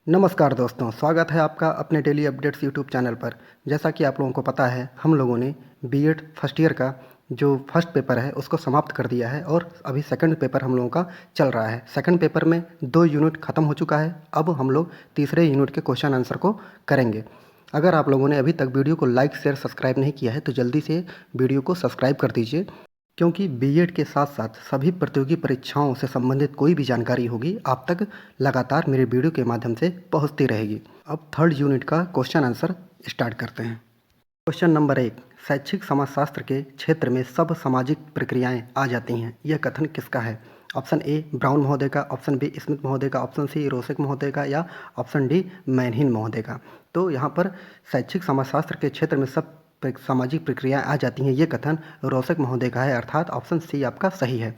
नमस्कार दोस्तों, स्वागत है आपका अपने डेली अपडेट्स यूट्यूब चैनल पर। जैसा कि आप लोगों को पता है, हम लोगों ने बीएड फर्स्ट ईयर का जो फर्स्ट पेपर है उसको समाप्त कर दिया है और अभी सेकंड पेपर हम लोगों का चल रहा है। सेकंड पेपर में 2 यूनिट ख़त्म हो चुका है। अब हम लोग तीसरे यूनिट के क्वेश्चन आंसर को करेंगे। अगर आप लोगों ने अभी तक वीडियो को लाइक शेयर सब्सक्राइब नहीं किया है तो जल्दी से वीडियो को सब्सक्राइब कर दीजिए, क्योंकि बीएड के साथ साथ सभी प्रतियोगी परीक्षाओं से संबंधित कोई भी जानकारी होगी आप तक लगातार मेरे वीडियो के माध्यम से पहुंचती रहेगी। अब थर्ड यूनिट का क्वेश्चन आंसर स्टार्ट करते हैं। क्वेश्चन नंबर 1, शैक्षिक समाजशास्त्र के क्षेत्र में सब सामाजिक प्रक्रियाएं आ जाती हैं, यह कथन किसका है? ऑप्शन ए ब्राउन महोदय का, ऑप्शन बी स्मिथ महोदय का, ऑप्शन सी रोसेक महोदय का या ऑप्शन डी मैनहिन महोदय का। तो यहाँ पर शैक्षिक समाजशास्त्र के क्षेत्र में सब सामाजिक प्रक्रियाएं आ जाती हैं, ये कथन रोसेक महोदय का है, अर्थात ऑप्शन सी आपका सही है।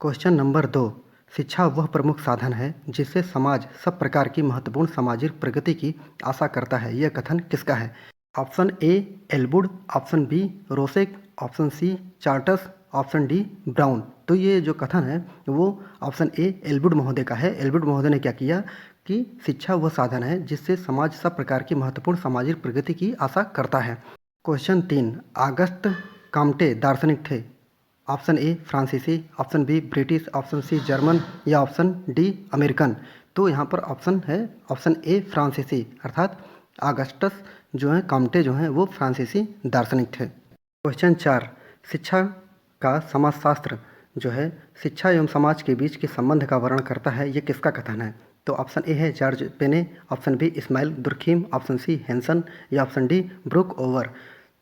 क्वेश्चन नंबर 2, शिक्षा वह प्रमुख साधन है जिससे समाज सब प्रकार की महत्वपूर्ण सामाजिक प्रगति की आशा करता है, यह कथन किसका है? Option A Elwood, option B Roucek, option C Charters, option D Brown. तो ये जो कथन है वो ऑप्शन ए एल्वुड महोदय का है। एल्वुड महोदय ने क्या किया कि शिक्षा वह साधन है जिससे समाज सब प्रकार की महत्वपूर्ण सामाजिक प्रगति की आशा करता है। क्वेश्चन 3, आगस्त काम्टे दार्शनिक थे? ऑप्शन ए फ्रांसीसी, option B British, option C German या ऑप्शन डी अमेरिकन। तो यहाँ पर ऑप्शन है ऑप्शन ए फ्रांसीसी, अर्थात आगस्टस जो है काम्टे जो हैं वो फ्रांसीसी दार्शनिक थे। क्वेश्चन 4, शिक्षा का समाजशास्त्र जो है शिक्षा एवं समाज के बीच के संबंध का वर्णन करता है, ये किसका कथन है? तो ऑप्शन ए है George Payne, option B Emile Durkheim, option C Hanson या ऑप्शन डी ब्रुक ओवर।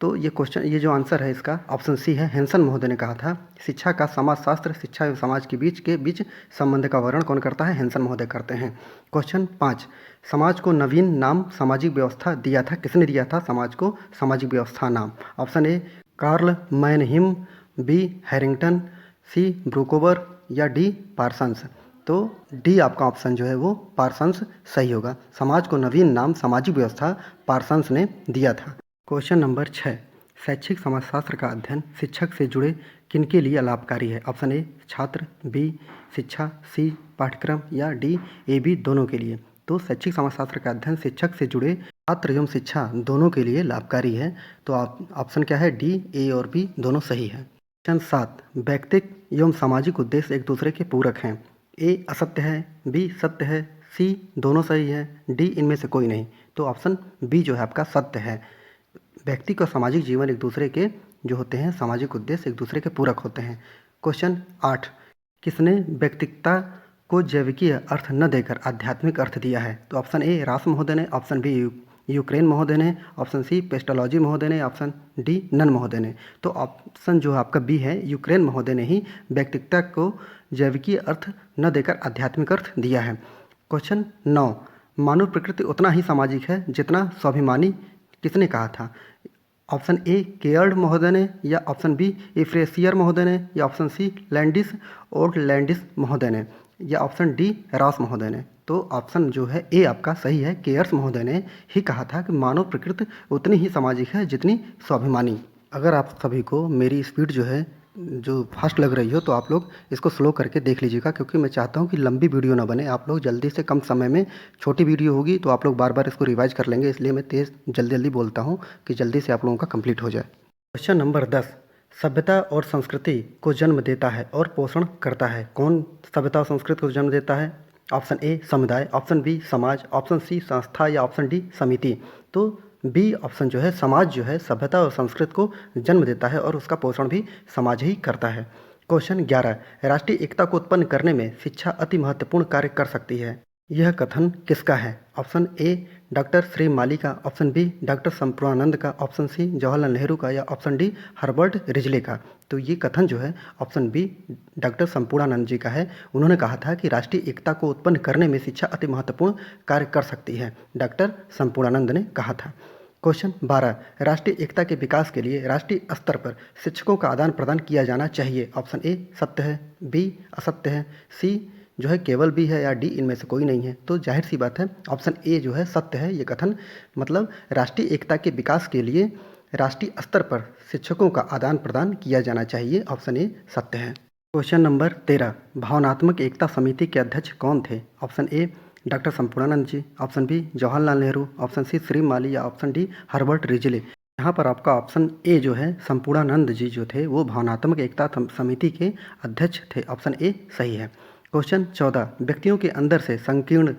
तो ये जो आंसर है इसका ऑप्शन सी है, हेंसन महोदय ने कहा था शिक्षा का समाजशास्त्र शिक्षा एवं समाज के बीच संबंध का वर्णन कौन करता है? हेंसन महोदय करते हैं। क्वेश्चन 5, समाज को नवीन नाम सामाजिक व्यवस्था दिया था, किसने दिया था समाज को सामाजिक व्यवस्था नाम? Option A Karl Mannheim, B Harrington, C Brookover या डी पार्सन्स। तो डी आपका ऑप्शन जो है वो पार्सन्स सही होगा। समाज को नवीन नाम सामाजिक व्यवस्था पार्सन्स ने दिया था। क्वेश्चन नंबर 6, शैक्षिक समाजशास्त्र का अध्ययन शिक्षक से जुड़े किनके लिए लाभकारी है? ऑप्शन ए छात्र, बी शिक्षा, सी पाठ्यक्रम या डी ए बी दोनों के लिए। तो शैक्षिक समाजशास्त्र का अध्ययन शिक्षक से जुड़े छात्र एवं शिक्षा दोनों के लिए लाभकारी है। तो ऑप्शन क्या है? डी ए और बी दोनों सही है। क्वेश्चन 7, व्यक्तिक एवं सामाजिक उद्देश्य एक दूसरे के पूरक हैं। ए असत्य है, बी सत्य है, सी दोनों सही है, डी इनमें से कोई नहीं। तो ऑप्शन बी जो है आपका सत्य है। व्यक्ति और सामाजिक जीवन एक दूसरे के जो होते हैं सामाजिक उद्देश्य एक दूसरे के पूरक होते हैं। क्वेश्चन 8, किसने व्यक्तिकता को जैविकीय अर्थ न देकर आध्यात्मिक अर्थ दिया है? तो ऑप्शन ए रास महोदय ने, ऑप्शन बी यूक्रेन महोदय ने, ऑप्शन सी पेस्टोलॉजी महोदय ने, ऑप्शन डी नन महोदय ने। तो ऑप्शन जो आपका बी है, यूक्रेन महोदय ने ही व्यक्तिकता को जैविकीय अर्थ न देकर आध्यात्मिक अर्थ दिया है। क्वेश्चन 9, मानव प्रकृति उतना ही सामाजिक है जितना स्वाभिमानी, किसने कहा था? ऑप्शन ए केयर्ड महोदय ने या ऑप्शन बी इफ्रेसियर महोदय ने या ऑप्शन सी लैंडिस और लैंडिस महोदय ने या ऑप्शन डी रास महोदय ने। तो ऑप्शन जो है ए आपका सही है, केयर्स महोदय ने ही कहा था कि मानव प्रकृति उतनी ही सामाजिक है जितनी स्वाभिमानी। अगर आप सभी को मेरी स्पीड जो है जो फास्ट लग रही हो तो आप लोग इसको स्लो करके देख लीजिएगा, क्योंकि मैं चाहता हूँ कि लंबी वीडियो ना बने। आप लोग जल्दी से कम समय में छोटी वीडियो होगी तो आप लोग बार बार इसको रिवाइज कर लेंगे, इसलिए मैं तेज़ जल्दी बोलता हूँ कि जल्दी से आप लोगों का कंप्लीट हो जाए। क्वेश्चन नंबर 10, सभ्यता और संस्कृति को जन्म देता है और पोषण करता है। कौन सभ्यता और संस्कृति को जन्म देता है? ऑप्शन ए समुदाय, ऑप्शन बी समाज, ऑप्शन सी संस्था या ऑप्शन डी समिति। तो बी ऑप्शन जो है समाज जो है सभ्यता और संस्कृति को जन्म देता है और उसका पोषण भी समाज ही करता है। क्वेश्चन 11, राष्ट्रीय एकता को उत्पन्न करने में शिक्षा अति महत्वपूर्ण कार्य कर सकती है, यह कथन किसका है? ऑप्शन ए डॉक्टर श्री माली का, ऑप्शन बी डॉक्टर संपूर्णानंद का, ऑप्शन सी जवाहरलाल नेहरू का या ऑप्शन डी हर्बर्ट रिजले का। तो ये कथन जो है ऑप्शन बी डॉक्टर संपूर्णानंद जी का है। उन्होंने कहा था कि राष्ट्रीय एकता को उत्पन्न करने में शिक्षा अति महत्वपूर्ण कार्य कर सकती है, डॉक्टर संपूर्णानंद ने कहा था। क्वेश्चन 12, राष्ट्रीय एकता के विकास के लिए राष्ट्रीय स्तर पर शिक्षकों का आदान प्रदान किया जाना चाहिए। ऑप्शन ए सत्य है, बी असत्य है, सी जो है केवल बी है या डी इनमें से कोई नहीं है। तो जाहिर सी बात है ऑप्शन ए जो है सत्य है। ये कथन मतलब राष्ट्रीय एकता के विकास के लिए राष्ट्रीय स्तर पर शिक्षकों का आदान प्रदान किया जाना चाहिए, ऑप्शन ए सत्य है। क्वेश्चन नंबर 13, भावनात्मक एकता समिति के अध्यक्ष कौन थे? Option A doctor Sampurnanand ji, option B Jawaharlal Nehru, option C Shri Mali या ऑप्शन डी हर्बर्ट रिजले। यहाँ पर आपका ऑप्शन ए जो है संपूर्णानंद जी जो थे वो भावनात्मक एकता समिति के अध्यक्ष थे। ऑप्शन ए सही है। क्वेश्चन 14, व्यक्तियों के अंदर से संकीर्ण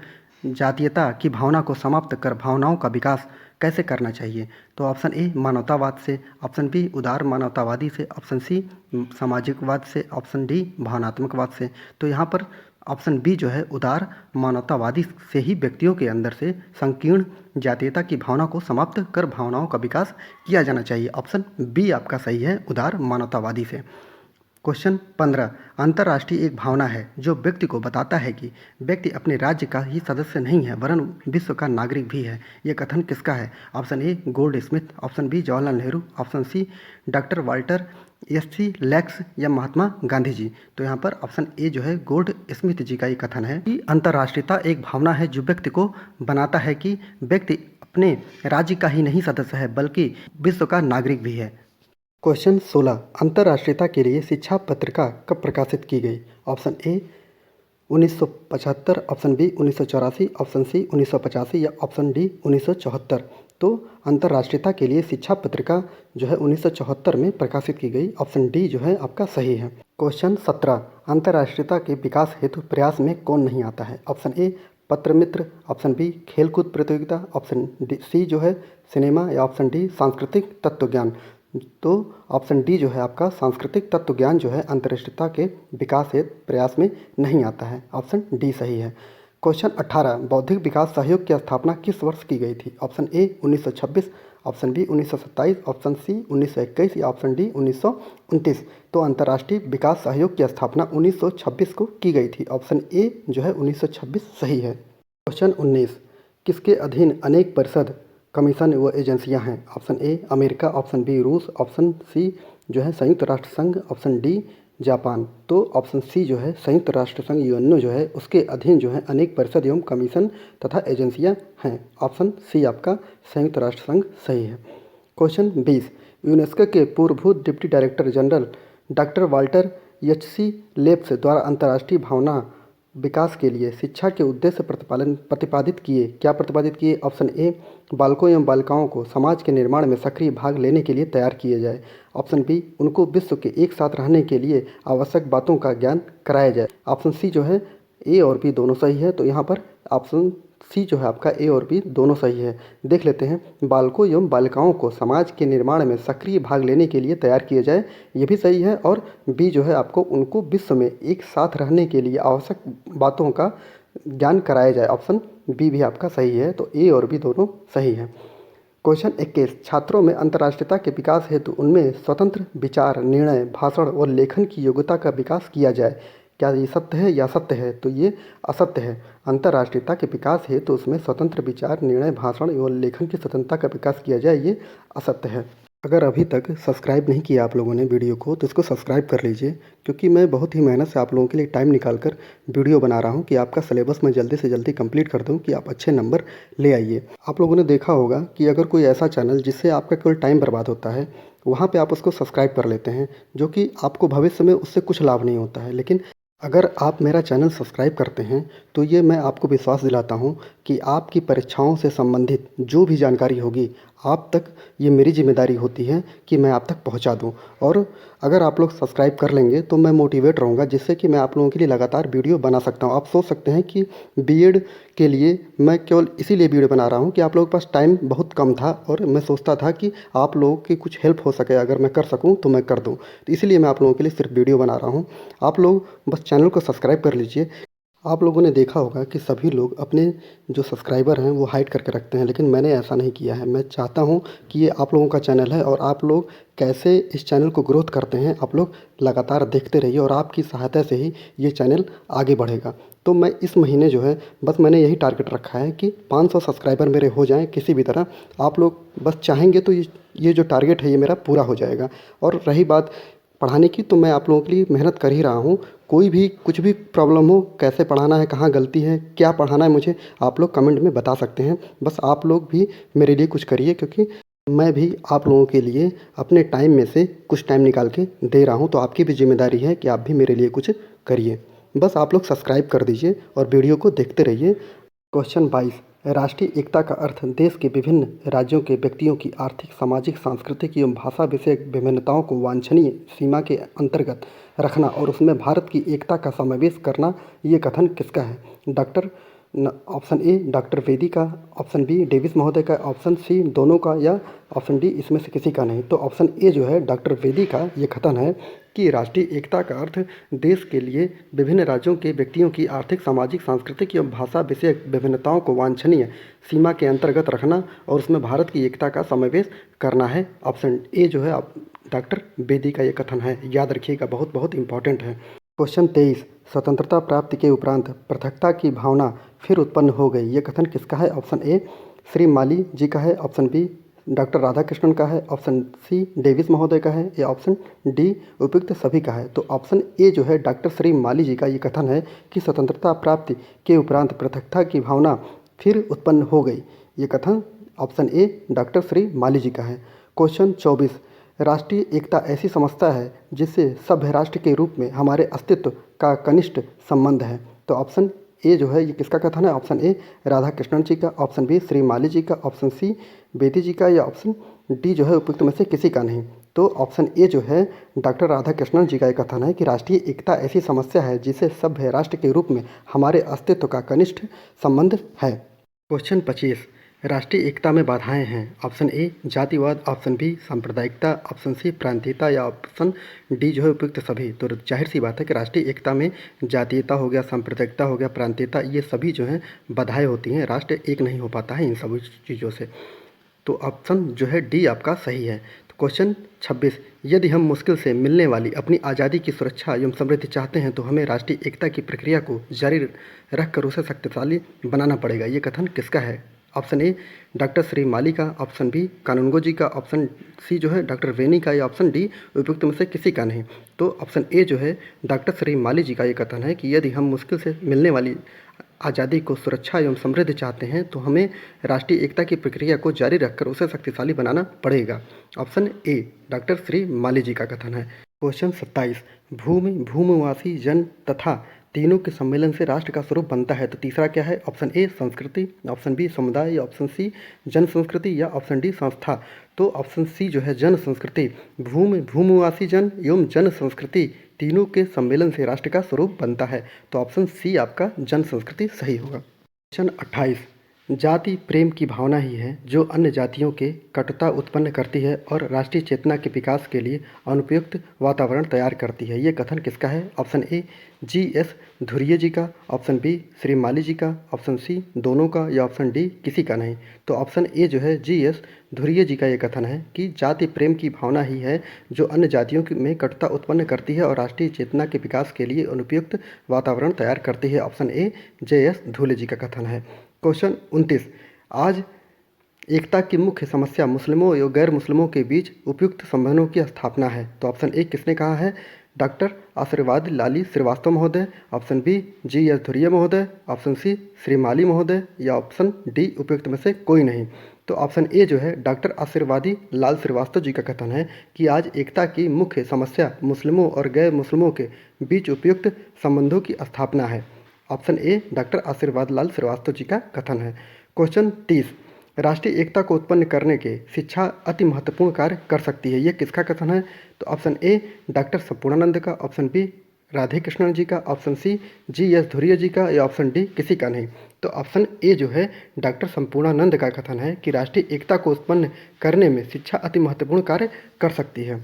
जातीयता की भावना को समाप्त कर भावनाओं का विकास कैसे करना चाहिए? तो ऑप्शन ए मानवतावाद से, ऑप्शन बी उदार मानवतावादी से, ऑप्शन सी सामाजिकवाद से, ऑप्शन डी भावनात्मकवाद से। तो यहाँ पर ऑप्शन बी जो है उदार मानवतावादी से ही व्यक्तियों के अंदर से संकीर्ण जातीयता की भावना को समाप्त कर भावनाओं का विकास किया जाना चाहिए। ऑप्शन बी आपका सही है, उदार मानवतावादी से। क्वेश्चन 15, अंतर्राष्ट्रीय एक भावना है जो व्यक्ति को बताता है कि व्यक्ति अपने राज्य का ही सदस्य नहीं है वरन विश्व का नागरिक भी है। यह कथन किसका है? Option A Goldsmith, option B Jawaharlal Nehru, option C doctor Walter SC Lax या महात्मा गांधी जी। तो यहाँ पर ऑप्शन ए जो है गोल्ड स्मिथ जी का ये कथन है कि अंतर्राष्ट्रीयता एक भावना है जो व्यक्ति को बनाता है कि व्यक्ति अपने राज्य का ही नहीं सदस्य है बल्कि विश्व का नागरिक भी है। क्वेश्चन 16, अंतर्राष्ट्रीयता के लिए शिक्षा पत्रिका कब प्रकाशित की गई? Option A 1975, option B 1984, option C 1985 या ऑप्शन डी 1974। तो अंतर्राष्ट्रीयता के लिए शिक्षा पत्रिका जो है 1974 में प्रकाशित की गई। ऑप्शन डी जो है आपका सही है। क्वेश्चन 17, अंतर्राष्ट्रीयता के विकास हेतु प्रयास में कौन नहीं आता है? ऑप्शन ए पत्र मित्र, ऑप्शन बी खेलकूद प्रतियोगिता, ऑप्शन सी जो है सिनेमा या ऑप्शन डी सांस्कृतिक तत्वज्ञान। तो ऑप्शन डी जो है आपका सांस्कृतिक तत्व ज्ञान जो है अंतर्राष्ट्रीयता के विकास हेतु प्रयास में नहीं आता है। ऑप्शन डी सही है। क्वेश्चन 18, बौद्धिक विकास सहयोग की स्थापना किस वर्ष की गई थी? Option A 1926, option B 1927, option C 1921 या ऑप्शन डी 1929। तो अंतर्राष्ट्रीय विकास सहयोग की स्थापना 1926 को की गई थी। ऑप्शन ए जो है 1926 सही है। क्वेश्चन 19, किसके अधीन अनेक परिषद कमीशन व एजेंसियां हैं? Option A America, option B रूस, ऑप्शन सी जो है संयुक्त राष्ट्र संघ, ऑप्शन डी जापान। तो ऑप्शन सी जो है संयुक्त राष्ट्र संघ यूएनओ जो है उसके अधीन जो है अनेक परिषद एवं कमीशन तथा एजेंसियां हैं। ऑप्शन सी आपका संयुक्त राष्ट्र संघ सही है। क्वेश्चन 20, यूनेस्को के पूर्वभूत deputy director general doctor Walter H C. Laves द्वारा अंतर्राष्ट्रीय भावना विकास के लिए शिक्षा के उद्देश्य प्रतिपादित किए। क्या प्रतिपादित किए? ऑप्शन ए बालकों एवं बालिकाओं को समाज के निर्माण में सक्रिय भाग लेने के लिए तैयार किए जाए, ऑप्शन बी उनको विश्व के एक साथ रहने के लिए आवश्यक बातों का ज्ञान कराया जाए, ऑप्शन सी जो है ए और बी दोनों सही है। तो यहाँ पर ऑप्शन सी जो है आपका ए और बी दोनों सही है। देख लेते हैं, बालकों एवं बालिकाओं को समाज के निर्माण में सक्रिय भाग लेने के लिए तैयार किया जाए, ये भी सही है। और बी जो है आपको उनको विश्व में एक साथ रहने के लिए आवश्यक बातों का ज्ञान कराया जाए, ऑप्शन बी भी आपका सही है। तो ए और बी दोनों सही है। क्वेश्चन 21, छात्रों में अंतर्राष्ट्रीयता के विकास हेतु उनमें स्वतंत्र विचार, निर्णय, भाषण और लेखन की योग्यता का विकास किया जाए। क्या ये सत्य है या असत्य है? तो ये असत्य है। अंतर्राष्ट्रीयता के विकास है तो उसमें स्वतंत्र विचार, निर्णय, भाषण एवं लेखन की स्वतंत्रता का विकास किया जाए, ये असत्य है। अगर अभी तक सब्सक्राइब नहीं किया आप लोगों ने वीडियो को तो इसको सब्सक्राइब कर लीजिए, क्योंकि मैं बहुत ही मेहनत से आप लोगों के लिए टाइम निकाल कर वीडियो बना रहा हूं कि आपका सिलेबस मैं जल्दी से जल्दी कंप्लीट कर दूं कि आप अच्छे नंबर ले आइए। आप लोगों ने देखा होगा कि अगर कोई ऐसा चैनल जिससे आपका केवल टाइम बर्बाद होता है वहाँ पर आप उसको सब्सक्राइब कर लेते हैं, जो कि आपको भविष्य में उससे कुछ लाभ नहीं होता है। लेकिन अगर आप मेरा चैनल सब्सक्राइब करते हैं तो ये मैं आपको विश्वास दिलाता हूँ कि आपकी परीक्षाओं से संबंधित जो भी जानकारी होगी आप तक ये मेरी जिम्मेदारी होती है कि मैं आप तक पहुँचा दूँ। और अगर आप लोग सब्सक्राइब कर लेंगे तो मैं मोटिवेट रहूँगा, जिससे कि मैं आप लोगों के लिए लगातार वीडियो बना सकता हूँ। आप सोच सकते हैं कि बीएड के लिए मैं केवल इसीलिए वीडियो बना रहा हूँ कि आप लोगों के पास टाइम बहुत कम था और मैं सोचता था कि आप लोगों की कुछ हेल्प हो सके, अगर मैं कर सकूँ तो मैं कर दूँ। तो इसलिए मैं आप लोगों के लिए सिर्फ वीडियो बना रहा हूँ। आप लोग बस चैनल को सब्सक्राइब कर लीजिए। आप लोगों ने देखा होगा कि सभी लोग अपने जो सब्सक्राइबर हैं वो हाइड करके रखते हैं, लेकिन मैंने ऐसा नहीं किया है। मैं चाहता हूं कि ये आप लोगों का चैनल है और आप लोग कैसे इस चैनल को ग्रोथ करते हैं आप लोग लगातार देखते रहिए और आपकी सहायता से ही ये चैनल आगे बढ़ेगा। तो मैं इस महीने जो है बस मैंने यही टारगेट रखा है कि 500 सब्सक्राइबर मेरे हो जाएँ किसी भी तरह। आप लोग बस चाहेंगे तो ये जो टारगेट है ये मेरा पूरा हो जाएगा। और रही बात पढ़ाने की, तो मैं आप लोगों के लिए मेहनत कर ही रहा हूँ। कोई भी कुछ भी प्रॉब्लम हो, कैसे पढ़ाना है, कहाँ गलती है, क्या पढ़ाना है मुझे, आप लोग कमेंट में बता सकते हैं। बस आप लोग भी मेरे लिए कुछ करिए, क्योंकि मैं भी आप लोगों के लिए अपने टाइम में से कुछ टाइम निकाल के दे रहा हूँ। तो आपकी भी जिम्मेदारी है कि आप भी मेरे लिए कुछ करिए। बस आप लोग सब्सक्राइब कर दीजिए और वीडियो को देखते रहिए। क्वेश्चन 22। राष्ट्रीय एकता का अर्थ देश के विभिन्न राज्यों के व्यक्तियों की आर्थिक, सामाजिक, सांस्कृतिक एवं भाषा विषयक विभिन्नताओं को वांछनीय सीमा के अंतर्गत रखना और उसमें भारत की एकता का समावेश करना, ये कथन किसका है? ऑप्शन ए डॉक्टर बेदी का, ऑप्शन बी डेविस महोदय का, ऑप्शन सी दोनों का, या ऑप्शन डी इसमें से किसी का नहीं। तो ऑप्शन ए जो है डॉक्टर बेदी का ये कथन है कि राष्ट्रीय एकता का अर्थ देश के लिए विभिन्न राज्यों के व्यक्तियों की आर्थिक, सामाजिक, सांस्कृतिक एवं भाषा विषयक विभिन्नताओं को वांछनीय सीमा के अंतर्गत रखना और उसमें भारत की एकता का समावेश करना है। ऑप्शन ए जो है डॉक्टर बेदी का ये कथन है, याद रखिएगा, बहुत बहुत इंपॉर्टेंट है। क्वेश्चन 23। स्वतंत्रता प्राप्ति के उपरांत पृथकता की भावना फिर उत्पन्न हो गई, ये कथन किसका है? ऑप्शन ए श्री माली जी का है, ऑप्शन बी डॉक्टर राधाकृष्णन का है, ऑप्शन सी डेविस महोदय का है, या ऑप्शन डी उपयुक्त सभी का है। तो ऑप्शन ए जो है डॉक्टर श्री माली जी का ये कथन है कि स्वतंत्रता प्राप्ति के उपरांत पृथकता की भावना फिर उत्पन्न हो गई, ये कथन option A doctor Shri Mali ji का है। क्वेश्चन 24। राष्ट्रीय एकता ऐसी समस्या है जिससे सभ्य राष्ट्र के रूप में हमारे अस्तित्व का घनिष्ठ संबंध है। तो ऑप्शन ए जो है ये किसका कथन है? ऑप्शन ए राधाकृष्णन जी का, ऑप्शन बी श्री माली जी का, ऑप्शन सी बेदी जी का, या ऑप्शन डी जो है उपयुक्त में से किसी का नहीं। तो ऑप्शन ए जो है डॉक्टर राधाकृष्णन जी का ये कथन है कि राष्ट्रीय एकता ऐसी समस्या है जिसे सभ्य राष्ट्र के रूप में हमारे अस्तित्व का घनिष्ठ संबंध है। क्वेश्चन 25। राष्ट्रीय एकता में बाधाएं हैं। ऑप्शन ए जातिवाद, ऑप्शन बी सांप्रदायिकता, ऑप्शन सी प्रांतीयता, या ऑप्शन डी जो है उपयुक्त सभी। तो जाहिर सी बात है कि राष्ट्रीय एकता में जातीयता हो गया, सांप्रदायिकता हो गया, प्रांतीयता, ये सभी जो हैं बाधाएं होती हैं। राष्ट्र एक नहीं हो पाता है इन सभी चीज़ों से। तो ऑप्शन जो है डी आपका सही है। तो क्वेश्चन 26। यदि हम मुश्किल से मिलने वाली अपनी आज़ादी की सुरक्षा एवं समृद्धि चाहते हैं तो हमें राष्ट्रीय एकता की प्रक्रिया को जारी रखकर उसे शक्तिशाली बनाना पड़ेगा, ये कथन किसका है? ऑप्शन ए डॉक्टर श्री माली का, ऑप्शन बी कानूनगो जी का, ऑप्शन सी जो है डॉक्टर वेनी का, या ऑप्शन डी उपयुक्त में से किसी का नहीं। तो ऑप्शन ए जो है डॉक्टर श्री माली जी का ये कथन है कि यदि हम मुश्किल से मिलने वाली आज़ादी को सुरक्षा एवं समृद्धि चाहते हैं तो हमें राष्ट्रीय एकता की प्रक्रिया को जारी रखकर उसे शक्तिशाली बनाना पड़ेगा। Option A doctor Shri Mali ji का कथन है। क्वेश्चन 27। भूमि, भूमिवासी, जन तथा तीनों के सम्मेलन से राष्ट्र का स्वरूप बनता है। तो तीसरा क्या है? ऑप्शन ए संस्कृति, ऑप्शन बी समुदाय, या ऑप्शन सी जन संस्कृति, या ऑप्शन डी संस्था। तो ऑप्शन सी जो है जन संस्कृति, भूमि, भूमिवासी जन एवं जन संस्कृति तीनों के सम्मेलन से राष्ट्र का स्वरूप बनता है। तो ऑप्शन सी आपका जन संस्कृति सही होगा। क्वेश्चन 28। जाति प्रेम की भावना ही है जो अन्य जातियों के कटुता उत्पन्न करती है और राष्ट्रीय चेतना के विकास के लिए अनुपयुक्त वातावरण तैयार करती है, ये कथन किसका है? Option A G S. Dhurve ji का, ऑप्शन बी श्री माली जी का, ऑप्शन सी दोनों का, या ऑप्शन डी किसी का नहीं। तो ऑप्शन ए जो है जी.एस. धुर्वे जी का ये कथन है कि जाति प्रेम की भावना ही है जो अन्य जातियों में कटुता उत्पन्न करती है और राष्ट्रीय चेतना के विकास के लिए अनुपयुक्त वातावरण तैयार करती है। Option A J S. Dhurve ji का कथन है। क्वेश्चन 29। आज एकता की मुख्य समस्या मुस्लिमों एवं गैर मुस्लिमों के बीच उपयुक्त संबंधों की स्थापना है। तो ऑप्शन ए किसने कहा है? डॉक्टर आशीर्वाद लाली श्रीवास्तव महोदय, ऑप्शन बी जी.एस. धुर्वे महोदय, ऑप्शन सी श्री माली महोदय, या ऑप्शन डी उपयुक्त में से कोई नहीं। तो ऑप्शन ए जो है डॉक्टर आशीर्वादी लाल श्रीवास्तव जी का कथन है कि आज एकता की मुख्य समस्या मुस्लिमों और गैर मुस्लिमों के बीच उपयुक्त संबंधों की स्थापना है। ऑप्शन ए डॉक्टर आशीर्वाद लाल श्रीवास्तव जी का कथन है। क्वेश्चन 30। राष्ट्रीय एकता को उत्पन्न करने के शिक्षा अति महत्वपूर्ण कार्य कर सकती है, ये किसका कथन है? तो ऑप्शन ए डॉक्टर संपूर्णानंद का, ऑप्शन बी राधे कृष्णन जी का, ऑप्शन सी जी.एस. धुर्वे जी का, या ऑप्शन डी किसी का नहीं। तो ऑप्शन ए जो है डॉक्टर संपूर्णानंद का कथन है कि राष्ट्रीय एकता को उत्पन्न करने में शिक्षा अति महत्वपूर्ण कार्य कर सकती है।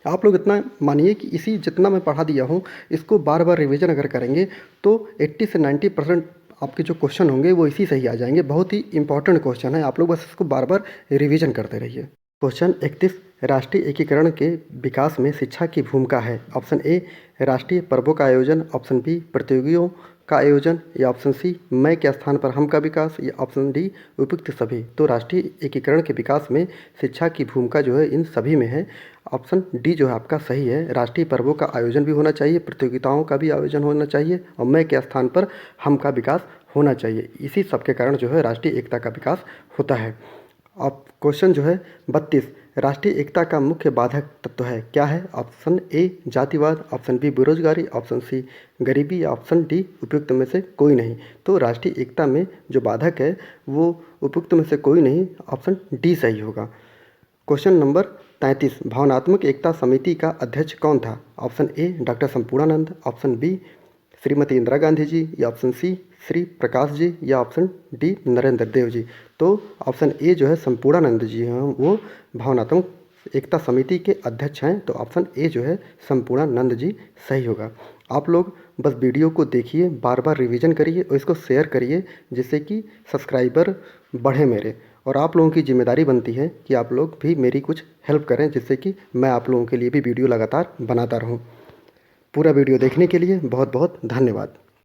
आप लोग इतना मानिए कि इसी जितना मैं पढ़ा दिया हूँ इसको बार बार रिवीजन अगर करेंगे तो 80 से 90% आपके जो क्वेश्चन होंगे वो इसी से ही आ जाएंगे। बहुत ही इंपॉर्टेंट क्वेश्चन है, आप लोग बस इसको बार बार रिवीजन करते रहिए। क्वेश्चन 31। राष्ट्रीय एकीकरण के विकास में शिक्षा की भूमिका है। ऑप्शन ए राष्ट्रीय पर्वों का आयोजन, ऑप्शन बी प्रतियोगियों का आयोजन, या ऑप्शन सी मैं के स्थान पर हम का विकास, या ऑप्शन डी उपयुक्त सभी। तो राष्ट्रीय एकीकरण के विकास में शिक्षा की भूमिका जो है इन सभी में है। ऑप्शन डी जो है आपका सही है। राष्ट्रीय पर्वों का आयोजन भी होना चाहिए, प्रतियोगिताओं का भी आयोजन होना चाहिए, और मैं के स्थान पर हम का विकास होना चाहिए। इसी सब के कारण जो है राष्ट्रीय एकता का विकास होता है। अब क्वेश्चन जो है 32। राष्ट्रीय एकता का मुख्य बाधक तत्व है, क्या है? ऑप्शन ए जातिवाद, ऑप्शन बी बेरोजगारी, ऑप्शन सी गरीबी, ऑप्शन डी उपयुक्त में से कोई नहीं। तो राष्ट्रीय एकता में जो बाधक है वो उपयुक्त में से कोई नहीं, ऑप्शन डी सही होगा। क्वेश्चन नंबर 33, भावनात्मक एकता समिति का अध्यक्ष कौन था? Option A doctor Sampurnanand, option B Shrimati Indira Gandhi ji, या ऑप्शन सी श्री प्रकाश जी, या ऑप्शन डी नरेंद्र देव जी। तो ऑप्शन ए जो है संपूर्णानंद जी हैं, वो भावनात्मक एकता समिति के अध्यक्ष हैं। तो ऑप्शन ए जो है संपूर्णानंद जी सही होगा। आप लोग बस वीडियो को देखिए, बार बार रिवीजन करिए और इसको शेयर करिए, जिससे कि सब्सक्राइबर बढ़े मेरे। और आप लोगों की जिम्मेदारी बनती है कि आप लोग भी मेरी कुछ हेल्प करें, जिससे कि मैं आप लोगों के लिए भी वीडियो लगातार बनाता रहूं। पूरा वीडियो देखने के लिए बहुत बहुत धन्यवाद।